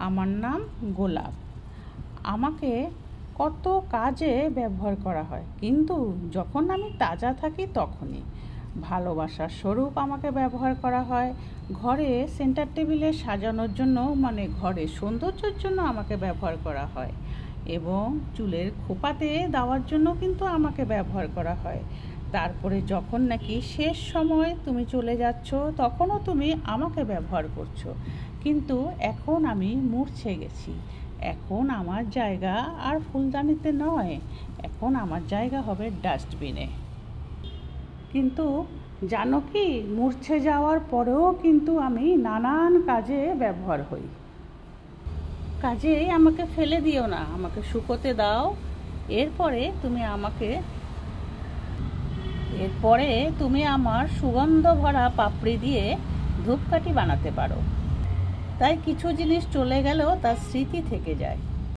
আমার নাম গোলাপ। আমাকে কত কাজে ব্যবহার করা হয়, কিন্তু যখন আমি তাজা থাকি তখনই। ভালোবাসার স্বরূপ আমাকে ব্যবহার করা হয়। ঘরে সেন্টার টেবিলে সাজানোর জন্য, মানে ঘরে সৌন্দর্যের জন্য আমাকে ব্যবহার করা হয়, এবং চুলের খোপাতে দেওয়ার জন্য কিন্তু আমাকে ব্যবহার করা হয়। তারপরে যখন নাকি শেষ সময় তুমি চলে যাচ্ছ, তখনও তুমি আমাকে ব্যবহার করছো। কিন্তু এখন আমি মূর্ছে গেছি। এখন আমার জায়গা আর ফুলদানিতে নয়, এখন আমার জায়গা হবে ডাস্টবিনে। কিন্তু জানো কি, মূর্ছে যাওয়ার পরেও কিন্তু আমি নানান কাজে ব্যবহার হই। কাজেই আমাকে ফেলে দিও না, আমাকে শুকোতে দাও। এরপরে তুমি আমার সুগন্ধ ভরা পাপড়ি দিয়ে ধূপকাঠি বানাতে পারো। তাই কিছু জিনিস চলে গেলেও তার স্মৃতি থেকে যায়।